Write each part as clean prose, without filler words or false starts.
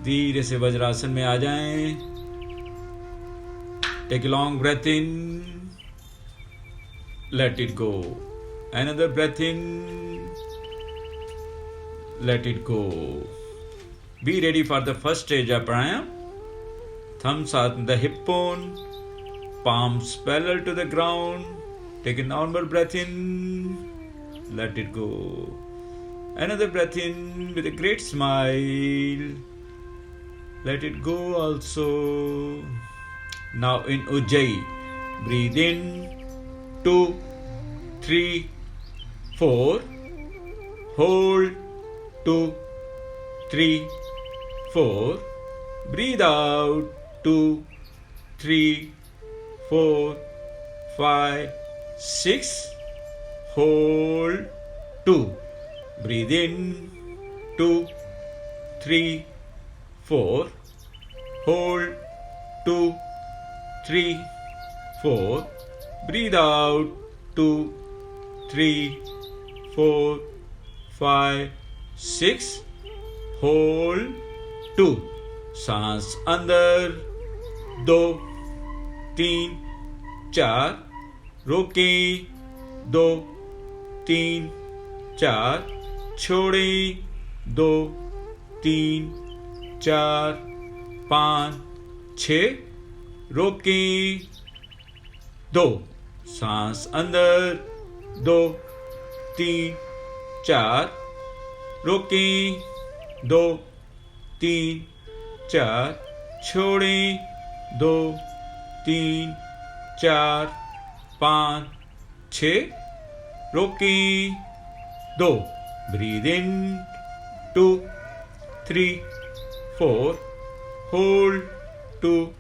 धीरे से वज्रासन में आ जाएं। Take a long breath in, let it go. Another breath in, let it go. Be ready for the first stage of pranayama. Thumbs on the hip bone, palms parallel to the ground. Take a normal breath in, let it go. Another breath in with a great smile. Let it go also. Now in Ujjayi, breathe in 2, 3, 4. Hold 2, 3, 4. Breathe out 2, 3, 4, 5, 6. Hold 2. Breathe in 2, 3, 4. Hold 2, 3, 4. Breathe out 2, 3, 4, 5, 6. Hold 2. सांस अंदर 2, 3, 4. रोकें 2, 3, 4. छोड़ें 2, 3, 4, 5, 6. रोकें 2. सांस अंदर 2, 3, 4. रोकें 2, 3, 4. छोड़ें 2, 3, 4, 5, 6. रोकें 2. Breathe in 2, 3, 4. Hold 2,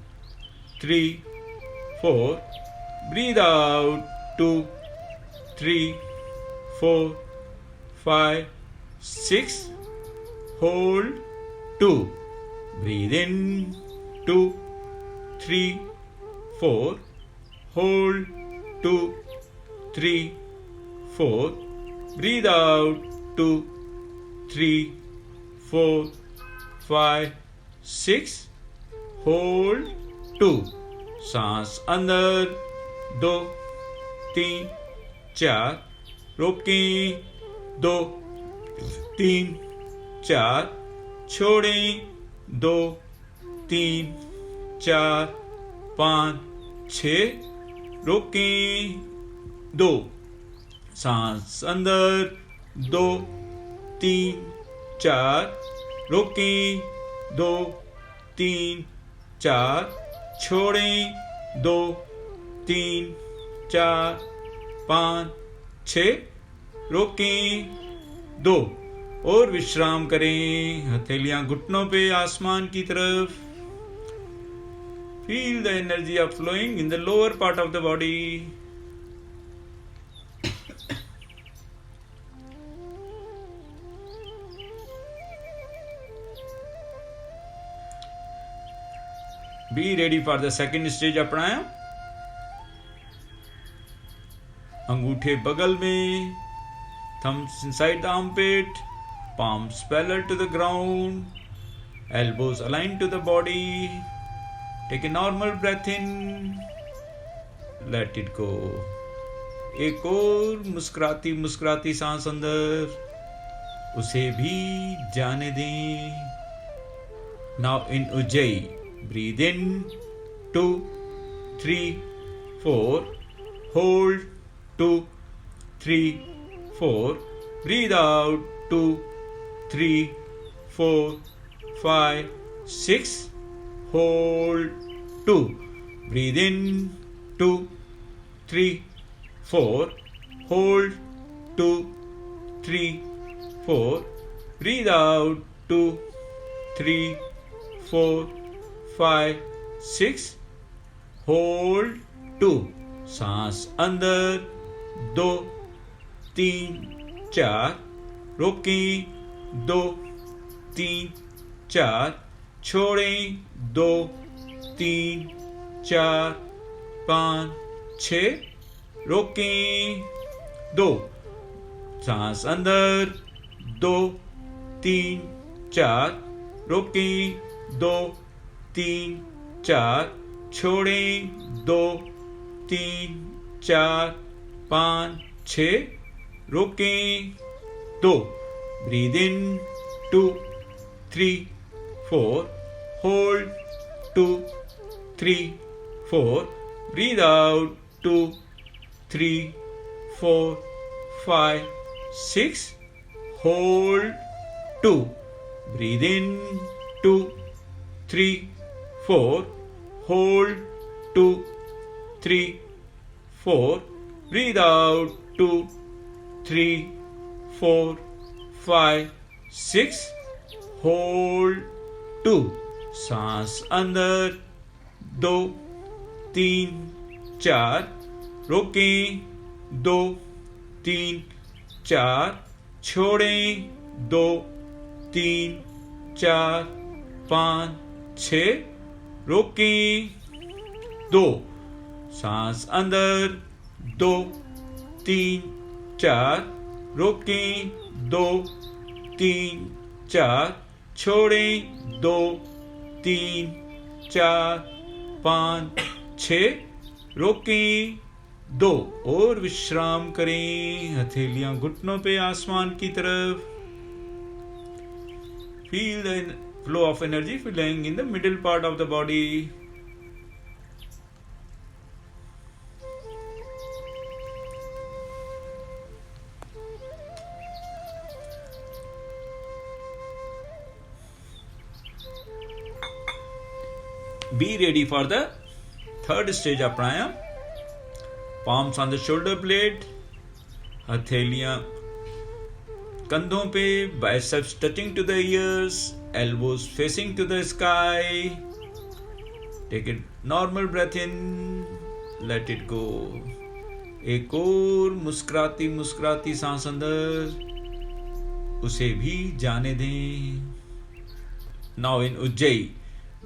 3, 4. Breathe out 2, 3, 4, 5, 6. Hold 2. Breathe in 2, 3, 4. Hold 2, 3, 4. Breathe out 2, 3, 4, 5, 6. Hold 2. सांस अंदर 2, 3, 4. रोकें 2, 3, 4. छोड़ें 2, 3, 4, 5, 6. रोकें 2. सांस अंदर 2, 3, 4. रोकें 2, 3, 4. छोड़ें 2, 3, 4, 5, 6. रोकें 2. और विश्राम करें। हथेलियां घुटनों पे आसमान की तरफ। Feel the energy of flowing in the lower part of the body. Be ready for the second stage of pranayama. अंगूठे बगल में, thumbs inside the armpit, palms parallel to the ground, elbows aligned to the body. Take a normal breath in, let it go. एक और मुस्कुराती मुस्कुराती सांस अंदर, उसे भी जाने दें. Now in Ujjayi, breathe in 2, 3, 4. Hold 2, 3, 4. Breathe out 2, 3, 4, 5, 6. Hold 2. Breathe in 2, 3, 4. Hold 2, 3, 4. Breathe out 2, 3, 4, 5, 6. Hold 2. सांस अंदर 2, 3, 4. रोकें 2, 3, 4. छोड़ें 2, 3, 4, 5, 6. रोकें 2. सांस अंदर 2, 3, 4. रोकें 2 3 4 छोड़ें 2 3 4 5 6 रोकें 2 breathe in 2 3 4 hold 2 3 4 breathe out 2 3 4 5 6 hold 2 breathe in 2 3 4 hold 2 3 4 breathe out 2 3 4 5 6 hold 2 सांस अंदर 2 3 4 रोकें 2 3 4 छोड़ें 2 3 4 5 6 रोकें 2 सांस अंदर 2 3 4 रोकें 2 3 4 छोड़ें 2 3 4 5 6 रोकें 2 और विश्राम करें हथेलियां घुटनों पे आसमान की तरफ feel the flow of energy flowing in the middle part of the body be ready for the third stage of pranayam palms on the shoulder blade हथेलियां कंधों पे biceps touching to the ears elbows facing to the sky take a normal breath in let it go एक और मुस्कुराती मुस्कुराती सांस अंदर उसे भी जाने दें now in Ujjayi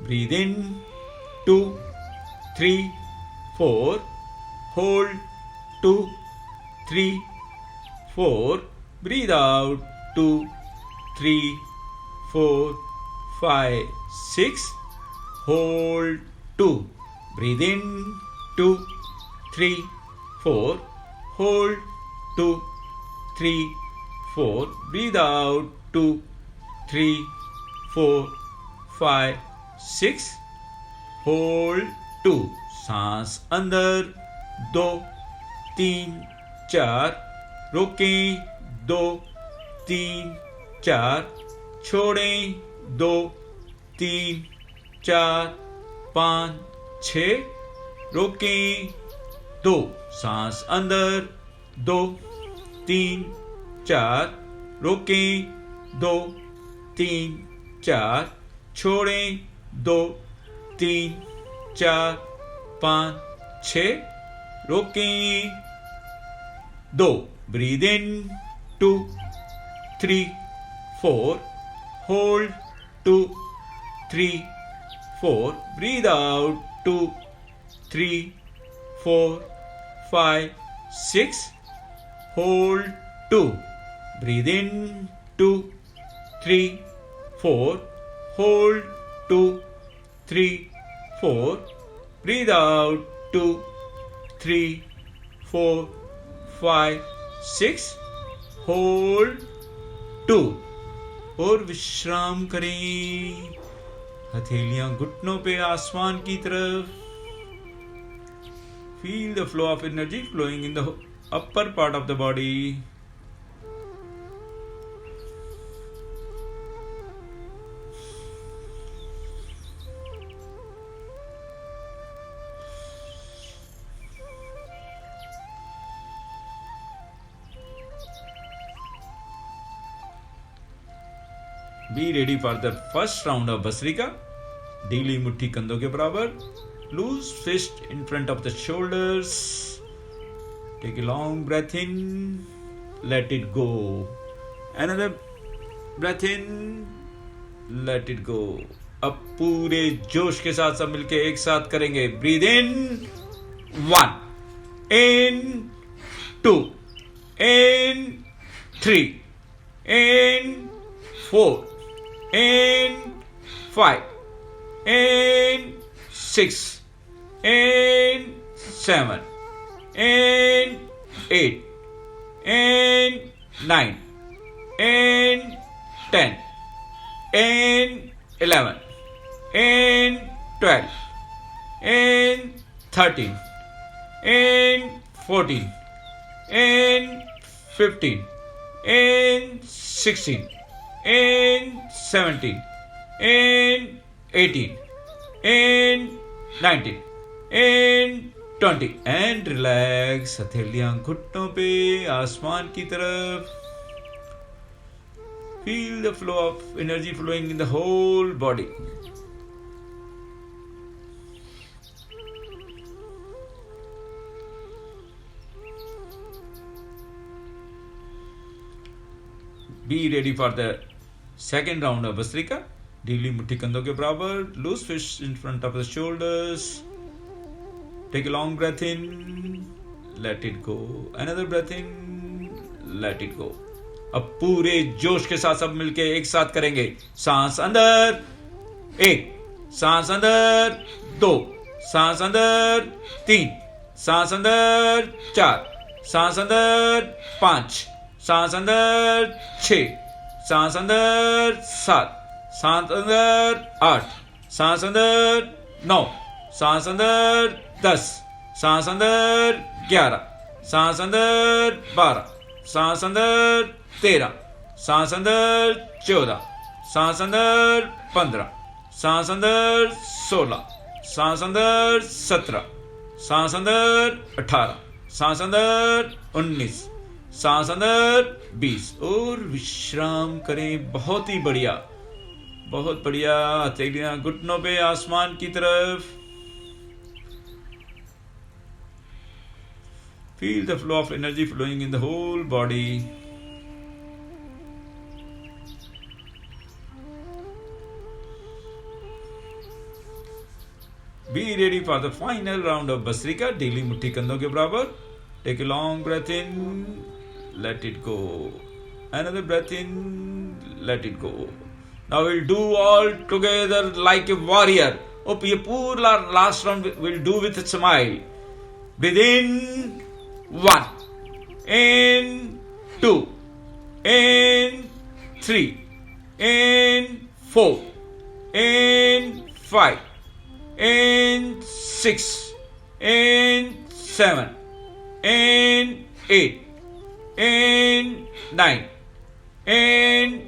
breathe in 2 3 4 hold 2 3 4 breathe out 2 3 4 5 6 hold 2 breathe in 2 3 4 hold 2 3 4 breathe out 2 3 4 5 6 hold 2 सांस अंदर 2 3 4 रोकें 2 3 4 छोड़ें 2 3 4 5 6 रोकें 2 सांस अंदर 2 3 4 रोकें 2 3 4 छोड़ें 2 3 4 5 6 रोकें 2 breathe in 2 3 4 hold 2 3 4 breathe out 2 3 4 5 6 hold 2 breathe in 2 3 4 hold 2 3 4 breathe out 2 3 4 5 6 hold 2 और विश्राम करें हथेलियां घुटनों पे आसमान की तरफ feel the flow of energy flowing in the upper part of the body Be ready for the first round of Bhastrika. ढीली मुट्ठी कंधों के बराबर. Loose fist in front of the shoulders. Take a long breath in. Let it go. Another breath in. Let it go. अब पूरे जोश के साथ सब मिलके एक साथ करेंगे. Breathe in. 1. In. 2. In. 3. In. 4. In 5, and 6 and 7 and 8 and 9 and 10 and 11 and 12 and 13 and 14 and 15 and 16 and 17 and 18 and 19 and 20 and relax. हथेलियां घुटनों पे, आसमान की तरफ. Feel the flow of energy flowing in the whole body. Be ready for the second round of Bhastrika. ढीली मुट्ठी कंधों के बराबर. Loose fist in front of the shoulders. Take a long breath in. Let it go. Another breath in. Let it go. अब पूरे जोश के साथ सब मिलके एक साथ करेंगे. सांस अंदर 1, सांस अंदर 2, सांस अंदर 3, सांस अंदर 4, सांस अंदर 5, सांस अंदर 6, सांस अंदर 7, सांस अंदर 8, सांस अंदर 9, सांस अंदर 10, सांस अंदर 11, सांस अंदर 12, सांस अंदर 13, सांस अंदर 14, सांस अंदर 15, सांस अंदर 16, सांस अंदर 17, सांस अंदर 18, सांस अंदर 19, सांस अंदर 20 और विश्राम करें. बहुत ही बढ़िया, बहुत बढ़िया. हथेलियां घुटनों पे, आसमान की तरफ. Feel the flow of energy flowing in the whole body. Be ready for the final round of Bhastrika. ढीली मुट्ठी कंधों के बराबर. Take a long breath in. Let it go. Another breath in. Let it go. Now we'll do all together like a warrior. ये पूरा last round we'll do with a smile. Breathe in. 1 and 2 and 3 and 4 and 5 and 6 and 7 and 8 and 9 and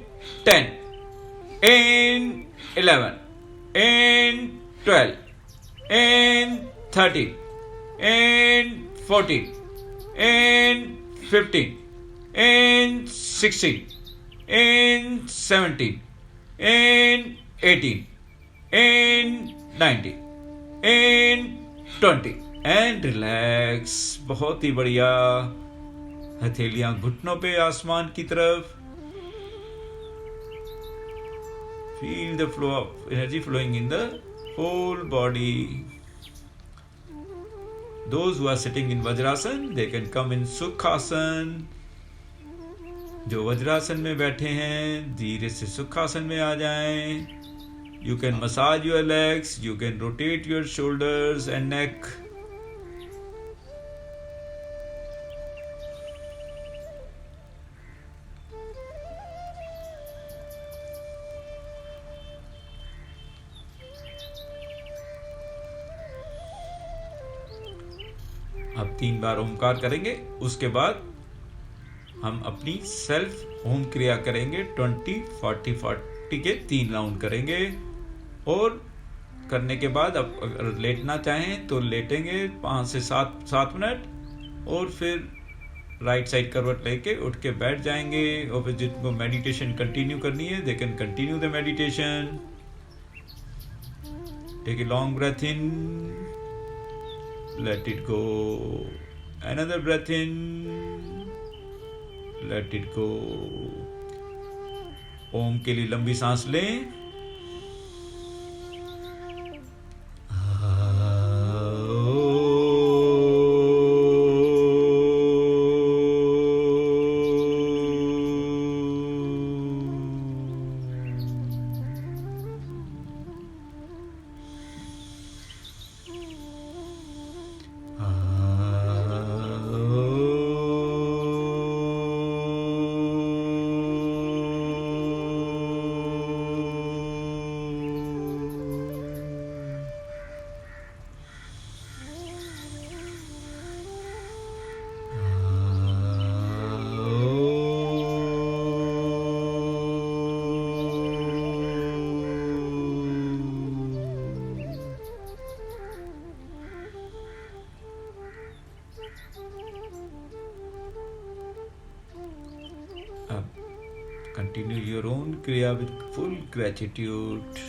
10 and 11 and 12 and 13 and 14 and 15 and 16 and 17 and 18 and 19 and 20 and relax. बहुत ही बढ़िया. हथेलियां घुटनों पे, आसमान की तरफ. Feel the flow of energy flowing in the whole body. Those who are sitting in Vajrasan, they can come in Sukhasan. जो वज्रासन में बैठे हैं, धीरे से सुखासन में आ जाएं. You can massage your legs, you can rotate your shoulders and neck. अब 3 बार ओमकार करेंगे. उसके बाद हम अपनी सेल्फ होम क्रिया करेंगे. 20, 40, 40 के 3 राउंड करेंगे. और करने के बाद अब अगर लेटना चाहें तो लेटेंगे 5 से 7 मिनट. और फिर राइट साइड करवट लेके उठ के बैठ जाएंगे. और फिर जिनको मेडिटेशन कंटिन्यू करनी है, they can continue the meditation. Take a long breath in. Let it go. Another breath in. Let it go. Om के लिए लंबी सांस लें. अब continue your own kriya with full gratitude.